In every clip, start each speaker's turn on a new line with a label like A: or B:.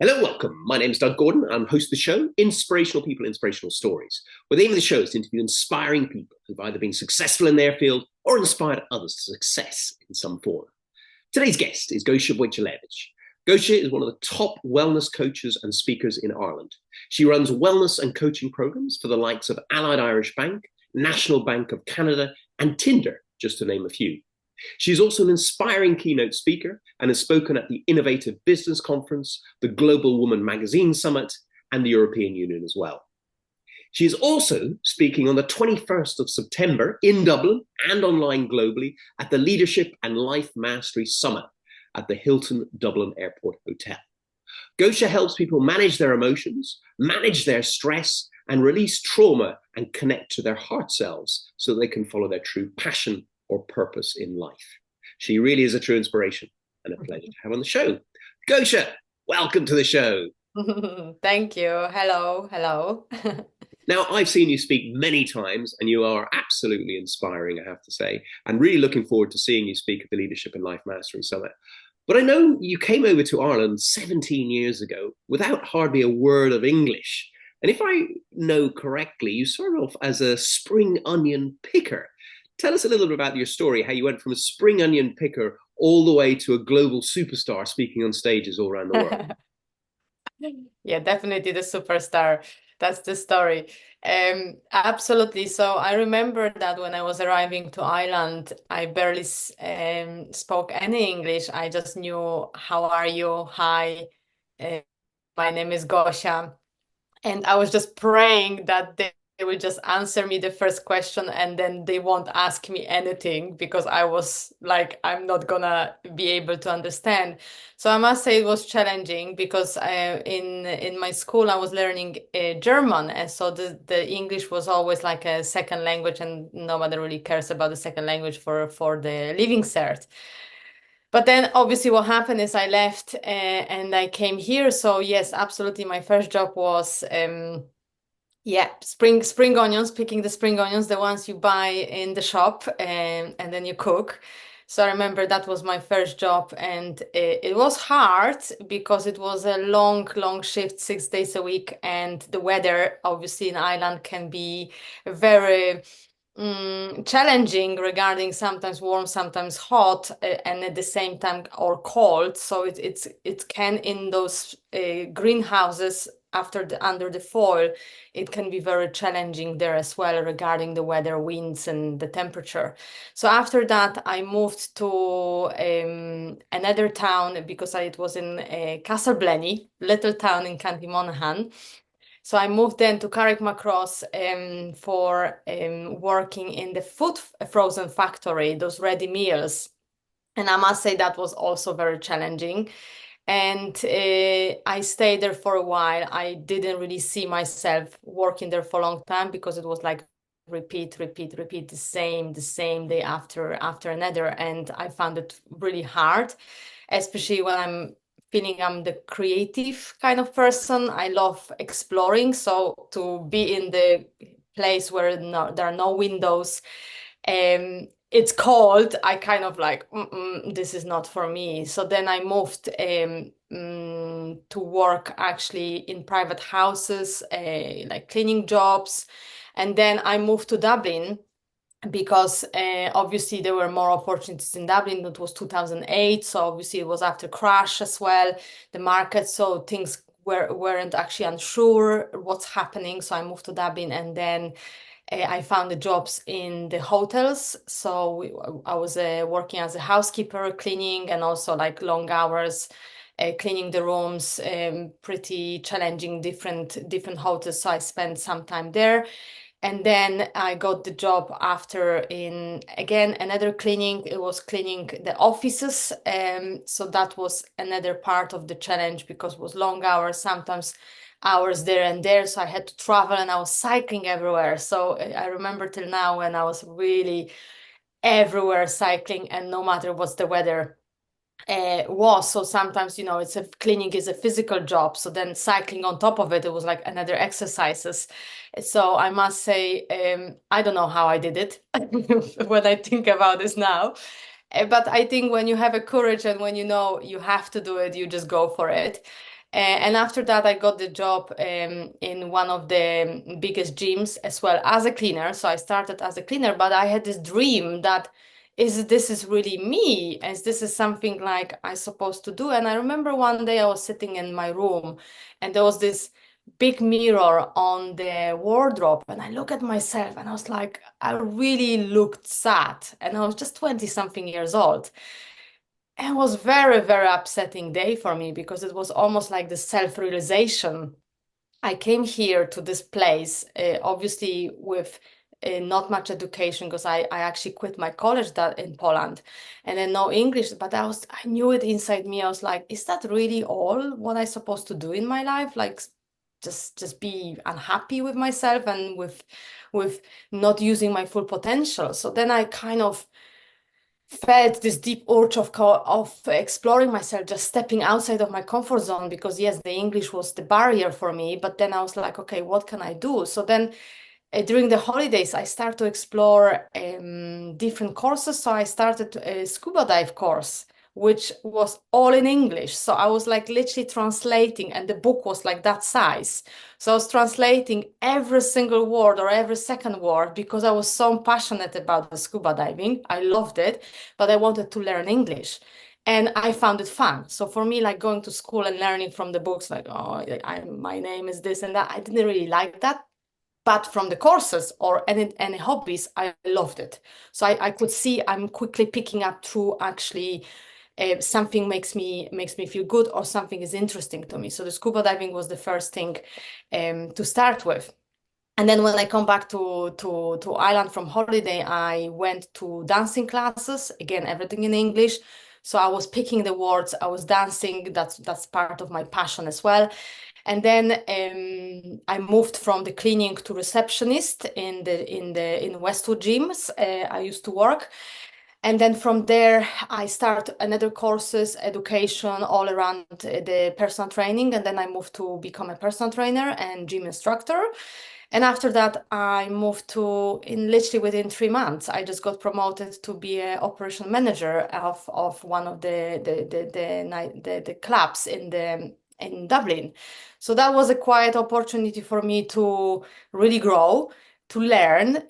A: Hello, welcome. My name is Doug Gordon. I'm host of the show, Inspirational People, Inspirational Stories, where the aim of the show is to interview inspiring people who've either been successful in their field or inspired others to success in some form. Today's guest is Gosia Wojciulewicz. Gosia is one of the top wellness coaches and speakers in Ireland. She runs wellness and coaching programs for the likes of Allied Irish Bank, National Bank of Canada, and Tinder, just to name a few. She's also an inspiring keynote speaker and has spoken at the Innovative Business Conference, the Global Woman Magazine Summit, and the European Union as well. She is also speaking on the 21st of September in Dublin and online globally at the Leadership and Life Mastery Summit at the Hilton Dublin Airport Hotel. Gosia helps people manage their emotions, manage their stress, and release trauma and connect to their heart selves so they can follow their true passion or purpose in life. She really is a true inspiration and a pleasure to have on the show. Gosia, welcome to the show.
B: Thank you. Hello. Hello.
A: Now, I've seen you speak many times and you are absolutely inspiring, I have to say, and really looking forward to seeing you speak at the Leadership and Life Mastery Summit. But I know you came over to Ireland 17 years ago without hardly a word of English. And if I know correctly, you started off as a spring onion picker. Tell us a little bit about your story, how you went from a spring onion picker all the way to a global superstar speaking on stages all around the world.
B: Yeah, definitely the superstar. That's the story. Absolutely. So I remember that when I was arriving to Ireland, I barely spoke any English. I just knew, how are you? Hi, uh, my name is Gosia. And I was just praying that they will just answer me the first question and then they won't ask me anything because I was like, I'm not gonna be able to understand. So I must say it was challenging because in my school I was learning German, and so the English was always like a second language, and nobody really cares about the second language for the living cert. But then obviously what happened is I left and I came here. So yes, absolutely. My first job was yeah, spring onions, picking the spring onions, the ones you buy in the shop, and then you cook. So I remember that was my first job, and it was hard because it was a long shift, 6 days a week, and the weather obviously in Ireland can be very challenging regarding sometimes warm, sometimes hot, and at the same time or cold. So it can in those greenhouses under the foil, it can be very challenging there as well regarding the weather, winds, and the temperature. So after that, I moved to another town because it was in Castleblenny, little town in County Monaghan. So I moved then to Carrickmacross for working in the food frozen factory, those ready meals. And I must say that was also very challenging. And I stayed there for a while. I didn't really see myself working there for a long time because it was like repeat the same day after another. And I found it really hard, especially when I'm feeling I'm the creative kind of person. I love exploring. So to be in the place where there are no windows, it's cold, I kind of like, this is not for me. So then I moved to work actually in private houses, like cleaning jobs. And then I moved to Dublin because obviously there were more opportunities in Dublin. That was 2008, so obviously it was after crash as well, the market, so things weren't actually unsure what's happening. So I moved to Dublin, and then I found the jobs in the hotels. So I was working as a housekeeper, cleaning, and also like long hours. Cleaning the rooms, pretty challenging, different hotels. So I spent some time there. And then I got the job after in, again, another cleaning. It was cleaning the offices. So that was another part of the challenge because it was long hours, sometimes hours there and there. So I had to travel and I was cycling everywhere. So I remember till now when I was really everywhere cycling, and no matter what's the weather, was. So sometimes, it's a cleaning is a physical job. So then cycling on top of it, it was like another exercises. So I must say, I don't know how I did it when I think about this now. But I think when you have a courage and when you know you have to do it, you just go for it. And after that, I got the job in one of the biggest gyms as well as a cleaner. So I started as a cleaner, but I had this dream that this is really me, as this is something like I'm supposed to do. And I remember one day I was sitting in my room and there was this big mirror on the wardrobe, and I look at myself and I was like, I really looked sad, and I was just 20 something years old. And it was very, very upsetting day for me because it was almost like the self-realization. I came here to this place, obviously with not much education, because I actually quit my college that in Poland, and then no English, but I knew it inside me. I was like, is that really all what I'm supposed to do in my life? Like just be unhappy with myself and with not using my full potential. So then I kind of felt this deep urge of exploring myself, just stepping outside of my comfort zone, because yes, the English was the barrier for me, but then I was like, okay, what can I do? So then during the holidays, I started to explore different courses. So I started a scuba dive course, which was all in English. So I was like literally translating, and the book was like that size. So I was translating every single word or every second word because I was so passionate about the scuba diving. I loved it, but I wanted to learn English. And I found it fun. So for me, like going to school and learning from the books, like, oh, my name is this and that, I didn't really like that. But from the courses or any hobbies, I loved it. So I could see I'm quickly picking up through actually something makes me feel good, or something is interesting to me. So the scuba diving was the first thing to start with. And then when I come back to Ireland from holiday, I went to dancing classes. Again, everything in English. So I was picking the words, I was dancing. That's part of my passion as well. And then I moved from the cleaning to receptionist in Westwood gyms. I used to work. And then from there, I start another courses, education all around the personal training. And then I moved to become a personal trainer and gym instructor. And after that, I moved to, in literally within 3 months, I just got promoted to be an operation manager of one of the clubs in Dublin. So that was a quiet opportunity for me to really grow, to learn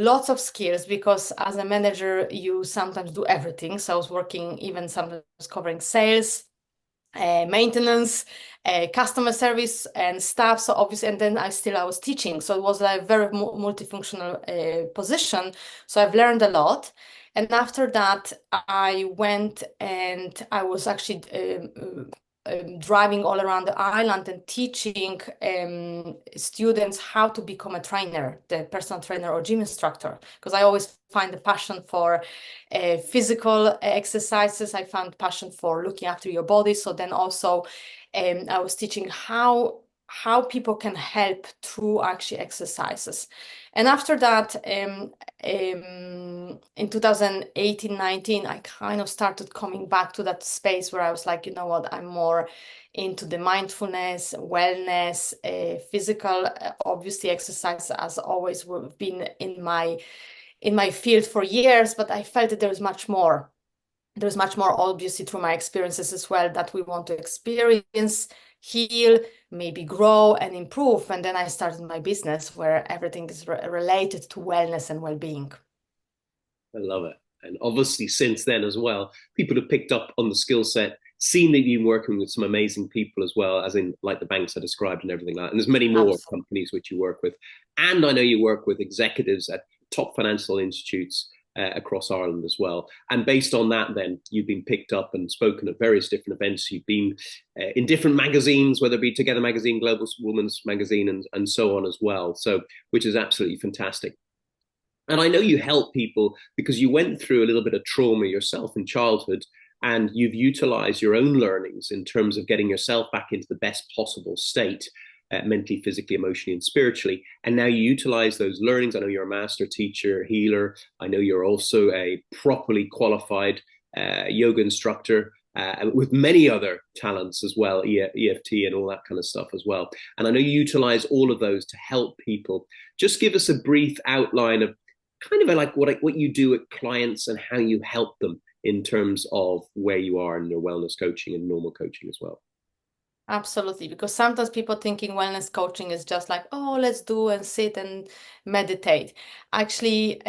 B: lots of skills, because as a manager, you sometimes do everything. So I was working even sometimes covering sales, maintenance, customer service, and staff. So obviously, and then I was teaching. So it was a very multifunctional position. So I've learned a lot. And after that, I went and I was actually driving all around the island and teaching students how to become a trainer, the personal trainer or gym instructor, because I always find the passion for physical exercises. I found passion for looking after your body. So then also I was teaching how people can help through actually exercises. And after that, in 2018-19, I kind of started coming back to that space where I was like, you know what, I'm more into the mindfulness, wellness, physical, obviously exercise has always been in my field for years, but I felt that there's much more. There's much more, obviously, through my experiences as well, that we want to experience, heal, maybe grow and improve. And then I started my business where everything is related to wellness and well-being.
A: I love it. And obviously, since then as well, people have picked up on the skill set, seen that you've been working with some amazing people as well, as in like the banks I described and everything like that. And there's many more
B: Absolutely.
A: companies which you work with. And I know you work with executives at top financial institutes across Ireland as well. And based on that, then you've been picked up and spoken at various different events. You've been in different magazines, whether it be Together Magazine, Global Women's Magazine, and so on as well. So, which is absolutely fantastic. And I know you help people because you went through a little bit of trauma yourself in childhood, and you've utilized your own learnings in terms of getting yourself back into the best possible state, mentally, physically, emotionally, and spiritually. And now you utilize those learnings. I know you're a master teacher, healer. I know you're also a properly qualified yoga instructor. With many other talents as well, EFT and all that kind of stuff as well. And I know you utilize all of those to help people. Just give us a brief outline of kind of like what you do at clients and how you help them in terms of where you are in your wellness coaching and normal coaching as well.
B: Absolutely, because sometimes people thinking wellness coaching is just like, oh, let's do and sit and meditate. Actually,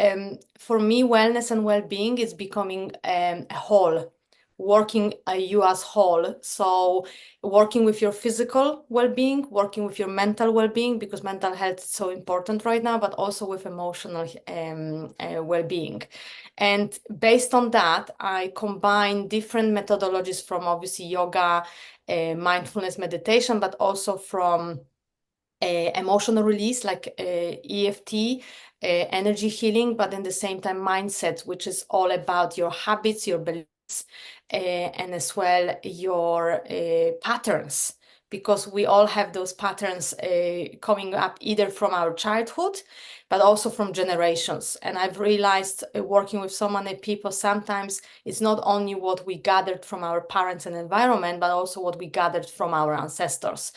B: for me, wellness and well-being is becoming a whole, working you as whole. So working with your physical well-being, working with your mental well-being, because mental health is so important right now, but also with emotional well-being. And based on that, I combine different methodologies from obviously yoga, mindfulness meditation, but also from emotional release like EFT, energy healing, but in the same time mindset, which is all about your habits, your beliefs, and as well your patterns. Because we all have those patterns coming up either from our childhood, but also from generations. And I've realized working with so many people, sometimes it's not only what we gathered from our parents and environment, but also what we gathered from our ancestors.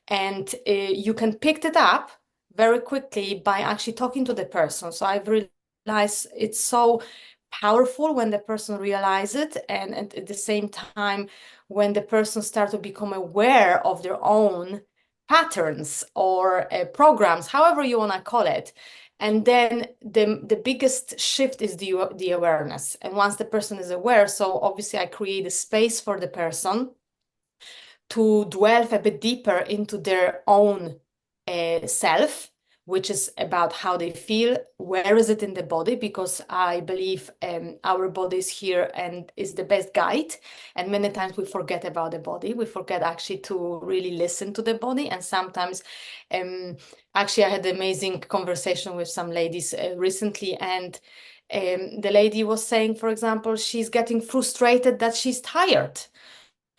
B: And you can pick it up very quickly by actually talking to the person. So I've realized it's so powerful when the person realizes it, and at the same time, when the person starts to become aware of their own patterns or programs, however you want to call it. And then the biggest shift is the awareness. And once the person is aware, so obviously I create a space for the person to delve a bit deeper into their own self, which is about how they feel, where is it in the body, because I believe our body is here and is the best guide. And many times we forget about the body. We forget actually to really listen to the body. And sometimes, actually, I had an amazing conversation with some ladies recently, and the lady was saying, for example, she's getting frustrated that she's tired.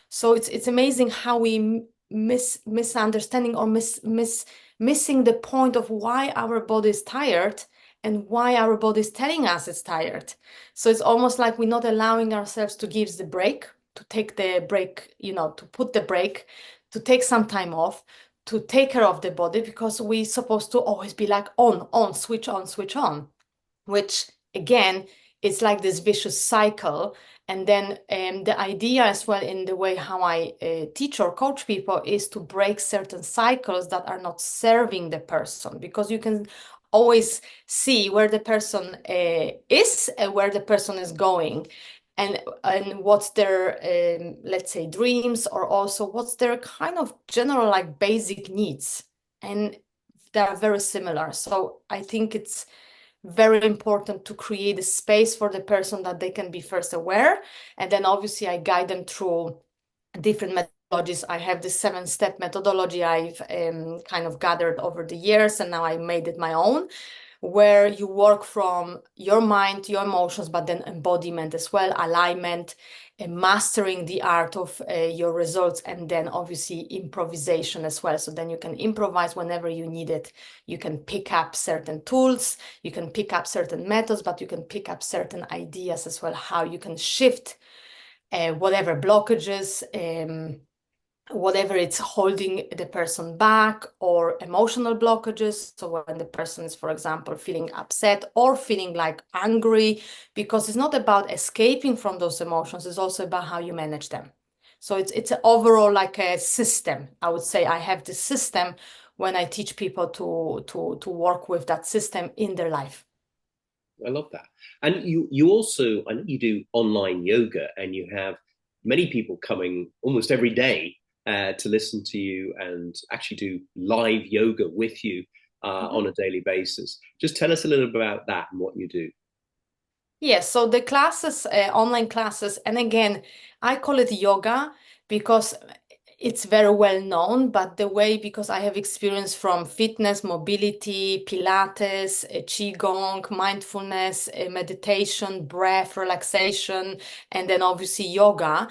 B: So it's amazing how we misunderstanding or missing the point of why our body is tired and why our body is telling us it's tired. So it's almost like we're not allowing ourselves to give the break, to take the break, to put the break, to take some time off, to take care of the body, because we're supposed to always be like on, switch on, which again, it's like this vicious cycle. And then the idea as well in the way how I teach or coach people is to break certain cycles that are not serving the person, because you can always see where the person is and where the person is going, and what's their let's say dreams, or also what's their kind of general like basic needs, and they are very similar. So I think it's very important to create a space for the person that they can be first aware. And then obviously I guide them through different methodologies. I have this 7-step methodology I've kind of gathered over the years, and now I made it my own, where you work from your mind, your emotions, but then embodiment as well, alignment, and mastering the art of your results, and then obviously improvisation as well. So then you can improvise whenever you need it. You can pick up certain tools, you can pick up certain methods, but you can pick up certain ideas as well, how you can shift whatever blockages, whatever it's holding the person back, or emotional blockages. So when the person is, for example, feeling upset or feeling like angry, because it's not about escaping from those emotions, it's also about how you manage them. So it's an overall like a system. I would say I have this system when I teach people to work with that system in their life.
A: I love that. And you also, I know you do online yoga, and you have many people coming almost every day to listen to you and actually do live yoga with you on a daily basis. Just tell us a little bit about that and what you do.
B: Yes, so the classes, online classes, and again, I call it yoga because it's very well known, but the way, because I have experience from fitness, mobility, Pilates, Qigong, mindfulness, meditation, breath, relaxation, and then obviously yoga.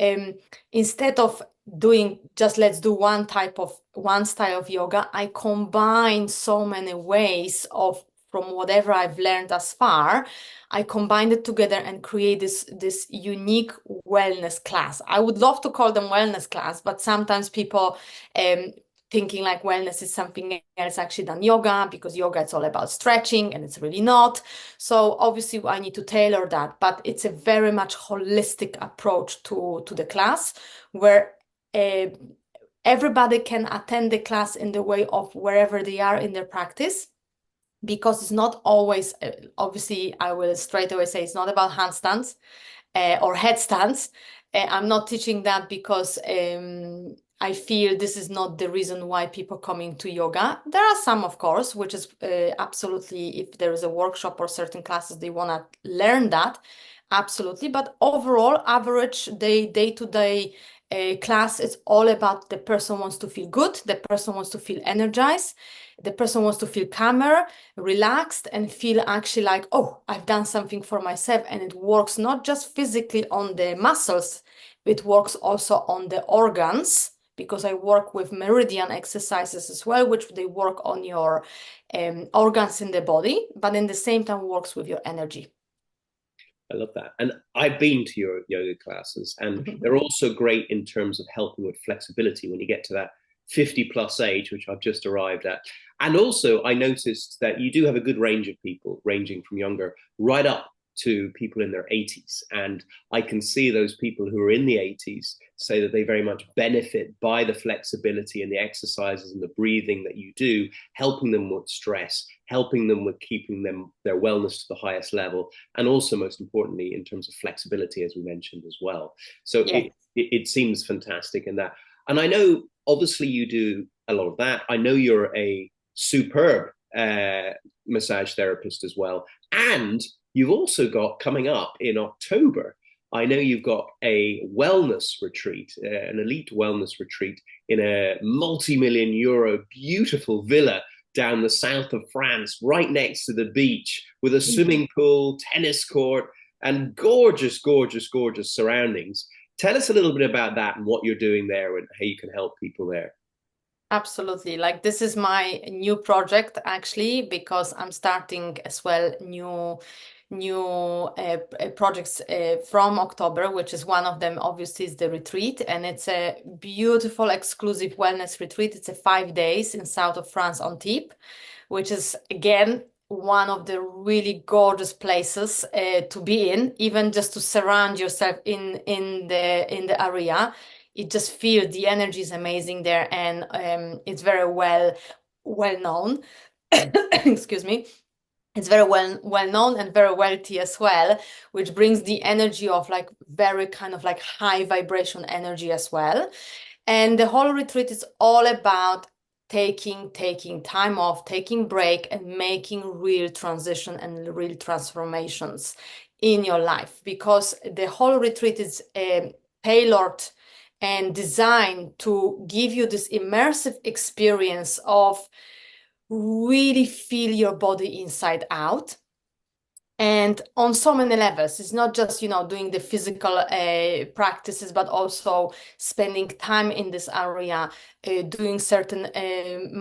B: Um, Instead of doing just let's do one style of yoga, I combine so many ways of from whatever I've learned thus far. I combined it together and create this unique wellness class. I would love to call them wellness class, but sometimes people thinking like wellness is something else actually than yoga, because yoga it's all about stretching and it's really not. So obviously I need to tailor that, but it's a very much holistic approach to the class, where everybody can attend the class in the way of wherever they are in their practice, because it's not always, obviously, I will straight away say it's not about handstands or headstands. I'm not teaching that because I feel this is not the reason why people coming to yoga. There are some, of course, which is absolutely, if there is a workshop or certain classes, they want to learn that, absolutely. But overall, average day-to-day class is all about the person wants to feel good, the person wants to feel energized, the person wants to feel calmer, relaxed, and feel actually like, oh, I've done something for myself. And it works not just physically on the muscles, it works also on the organs, because I work with meridian exercises as well, which they work on your organs in the body, but in the same time works with your energy.
A: I love that. And I've been to your yoga classes, and they're also great in terms of helping with flexibility when you get to that 50 plus age, which I've just arrived at. And also, I noticed that you do have a good range of people, ranging from younger right up to people in their 80s. And I can see those people who are in the 80s say that they very much benefit by the flexibility and the exercises and the breathing that you do, helping them with stress, helping them with keeping their wellness to the highest level, and also, most importantly, in terms of flexibility, as we mentioned as well. So it seems fantastic in that. And I know, obviously, you do a lot of that. I know you're a superb massage therapist as well. And you've also got, coming up in October, I know you've got a wellness retreat, an elite wellness retreat in a multi-million euro beautiful villa down the south of France, right next to the beach, with a swimming pool, tennis court, and gorgeous, gorgeous, gorgeous surroundings. Tell us a little bit about that and what you're doing there and how you can help people there.
B: Absolutely. Like, this is my new project, actually, because I'm starting as well new projects from October, which is one of them, obviously, is the retreat. And it's a beautiful, exclusive wellness retreat. It's a 5 days in south of France on Tip, which is, again, one of the really gorgeous places to be in, even just to surround yourself in the area. It just feels the energy is amazing there, and it's very well known. Excuse me. It's very well known and very wealthy as well, which brings the energy of like very kind of like high vibration energy as well. And the whole retreat is all about taking time off, taking break, and making real transition and real transformations in your life, because the whole retreat is tailored and designed to give you this immersive experience of really feel your body inside out. And on so many levels, it's not just, doing the physical practices, but also spending time in this area, doing certain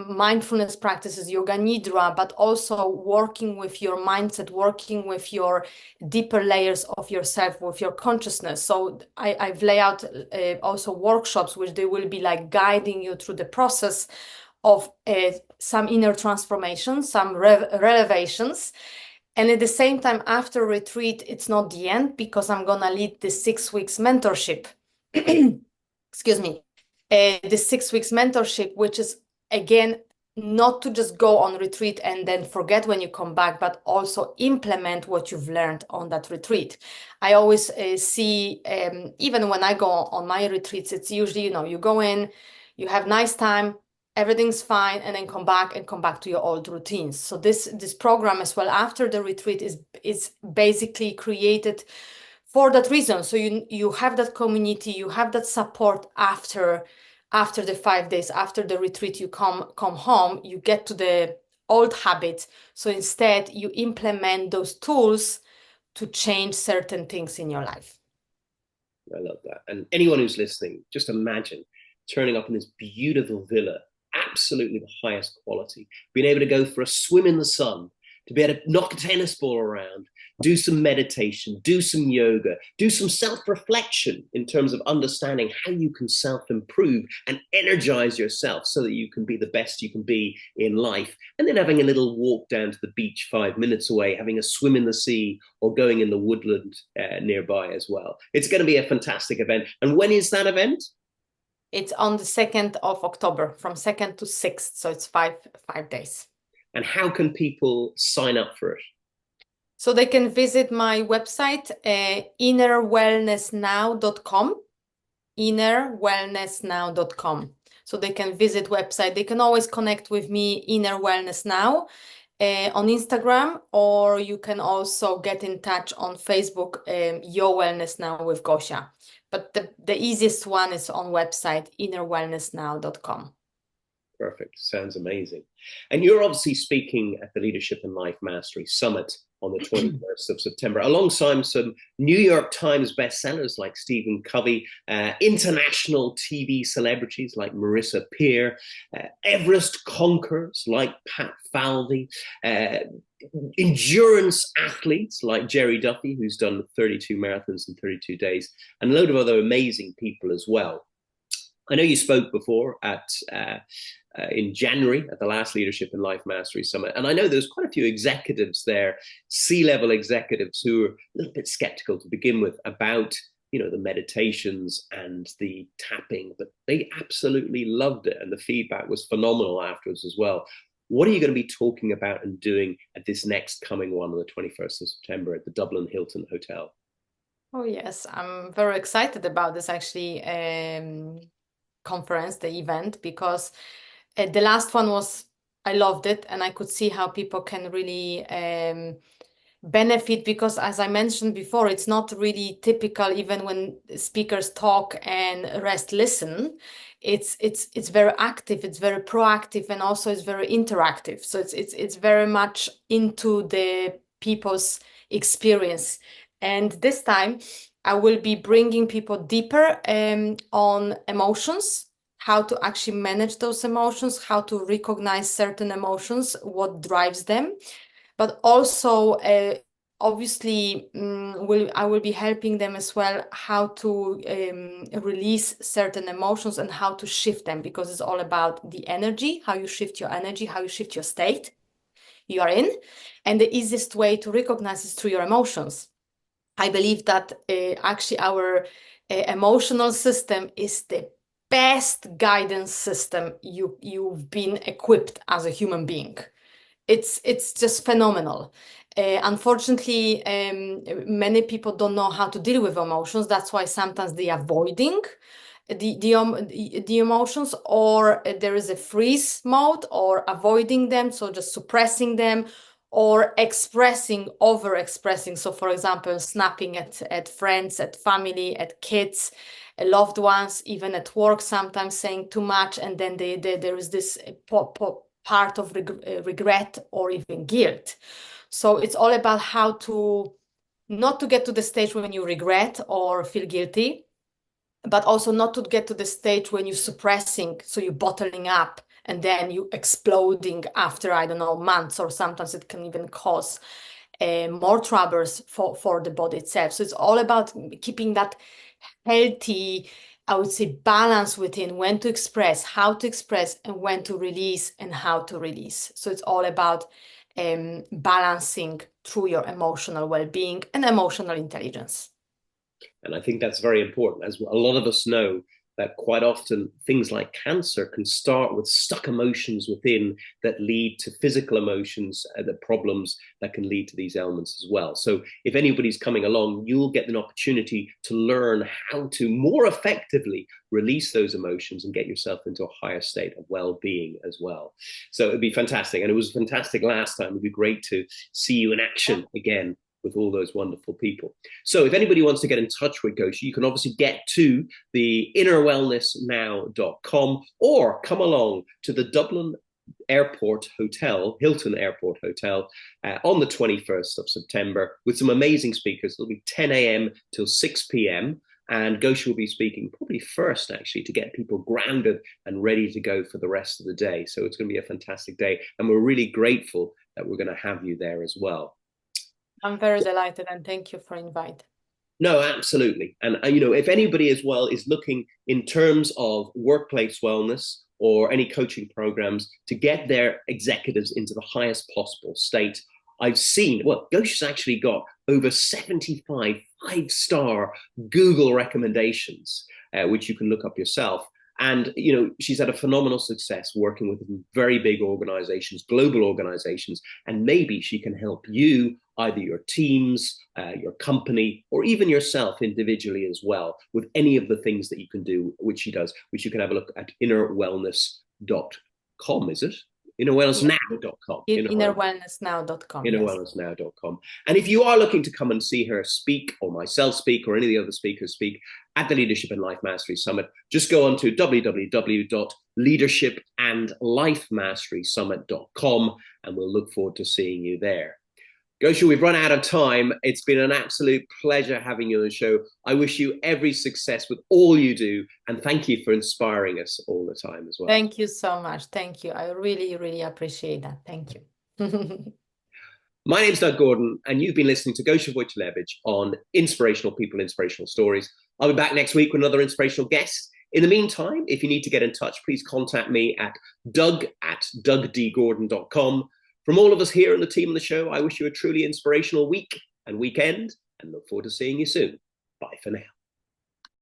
B: mindfulness practices, yoga nidra, but also working with your mindset, working with your deeper layers of yourself, with your consciousness. So I've laid out also workshops, which they will be like guiding you through the process of some inner transformation, some revelations. And at the same time, after retreat, it's not the end, because I'm going to lead the 6 weeks mentorship. Excuse me. The 6 weeks mentorship, which is, again, not to just go on retreat and then forget when you come back, but also implement what you've learned on that retreat. I always see, even when I go on my retreats, it's usually, you go in, you have nice time, everything's fine, and then come back to your old routines. So this program as well after the retreat is basically created for that reason. So you have that community, you have that support after the 5 days, after the retreat. You come home, you get to the old habits. So instead, you implement those tools to change certain things in your life.
A: I love that. And anyone who's listening, just imagine turning up in this beautiful villa, absolutely the highest quality, being able to go for a swim in the sun, to be able to knock a tennis ball around, do some meditation, do some yoga, do some self-reflection in terms of understanding how you can self-improve and energize yourself so that you can be the best you can be in life. And then having a little walk down to the beach 5 minutes away, having a swim in the sea, or going in the woodland nearby as well. It's going to be a fantastic event. And when is that event?
B: It's on the 2nd of October, from 2nd to 6th. So it's five days.
A: And how can people sign up for it?
B: So they can visit my website, innerwellnessnow.com, innerwellnessnow.com. So they can visit website. They can always connect with me, Inner Wellness Now, on Instagram, or you can also get in touch on Facebook, Your Wellness Now with Gosia. But the easiest one is on website, innerwellnessnow.com.
A: Perfect. Sounds amazing. And you're obviously speaking at the Leadership and Life Mastery Summit on the 21st of September, alongside some New York Times bestsellers like Stephen Covey, international TV celebrities like Marissa Peer, Everest conquerors like Pat Falvey, endurance athletes like Jerry Duffy, who's done 32 marathons in 32 days, and a load of other amazing people as well. I know you spoke before in January at the last Leadership and Life Mastery Summit, and I know there's quite a few executives there, C-level executives, who are a little bit skeptical to begin with about, you know, the meditations and the tapping, but they absolutely loved it, and the feedback was phenomenal afterwards as well. What are you going to be talking about and doing at this next coming one on the 21st of September at the Dublin Hilton Hotel?
B: Oh yes, I'm very excited about this actually. Conference, the event, because the last one I loved it, and I could see how people can really benefit, because as I mentioned before, it's not really typical even when speakers talk and rest listen. It's very active, it's very proactive, and also it's very interactive. So it's very much into the people's experience. And this time I will be bringing people deeper on emotions, how to actually manage those emotions, how to recognize certain emotions, what drives them. But also, obviously, I will be helping them as well how to release certain emotions and how to shift them, because it's all about the energy, how you shift your energy, how you shift your state you are in. And the easiest way to recognize is through your emotions. I believe that actually our emotional system is the best guidance system you've been equipped as a human being. It's just phenomenal. Unfortunately, many people don't know how to deal with emotions. That's why sometimes they are avoiding the emotions, or there is a freeze mode, or avoiding them, so just suppressing them, or over expressing. So for example, snapping at friends, at family, at kids, loved ones, even at work, sometimes saying too much, and then there is this part of regret or even guilt. So it's all about how to not to get to the stage when you regret or feel guilty, but also not to get to the stage when you're suppressing, so you're bottling up and then you exploding after, I don't know, months, or sometimes it can even cause more troubles for the body itself. So it's all about keeping that healthy, I would say, balance within when to express, how to express, and when to release and how to release. So it's all about balancing through your emotional well-being and emotional intelligence.
A: And I think that's very important, as a lot of us know that quite often things like cancer can start with stuck emotions within that lead to physical emotions, the problems that can lead to these ailments as well. So if anybody's coming along, you'll get an opportunity to learn how to more effectively release those emotions and get yourself into a higher state of well-being as well. So it'd be fantastic. And it was fantastic last time. It'd be great to see you in action again with all those wonderful people. So if anybody wants to get in touch with Gosia, you can obviously get to the innerwellnessnow.com, or come along to the Dublin Airport Hotel, Hilton Airport Hotel, on the 21st of September with some amazing speakers. It'll be 10 a.m. till 6 p.m. And Gosia will be speaking probably first, actually, to get people grounded and ready to go for the rest of the day. So it's going to be a fantastic day. And we're really grateful that we're going to have you there as well.
B: I'm very delighted, and thank you for inviting.
A: No, absolutely. And, you know, if anybody as well is looking in terms of workplace wellness or any coaching programs to get their executives into the highest possible state, I've seen, well, Gosia's actually got over 75 five-star Google recommendations, which you can look up yourself. And, you know, she's had a phenomenal success working with very big organizations, global organizations, and maybe she can help you, either your teams, your company, or even yourself individually as well, with any of the things that you can do, which she does, which you can have a look at innerwellness.com, is it? Innerwellnessnow.com.
B: Innerwellnessnow.com. Yes.
A: Innerwellnessnow.com. And if you are looking to come and see her speak, or myself speak, or any of the other speakers speak at the Leadership and Life Mastery Summit, just go on to www.leadershipandlifemasterysummit.com, and we'll look forward to seeing you there. Gosia, we've run out of time. It's been an absolute pleasure having you on the show. I wish you every success with all you do, and thank you for inspiring us all the time as well.
B: Thank you so much. Thank you. I really, really appreciate that. Thank you.
A: My name's Doug Gordon, and you've been listening to Gosia Wojciulewicz on Inspirational People, Inspirational Stories. I'll be back next week with another inspirational guest. In the meantime, if you need to get in touch, please contact me at doug@dougdgordon.com. From all of us here on the team on the show, I wish you a truly inspirational week and weekend, and look forward to seeing you soon. Bye for now.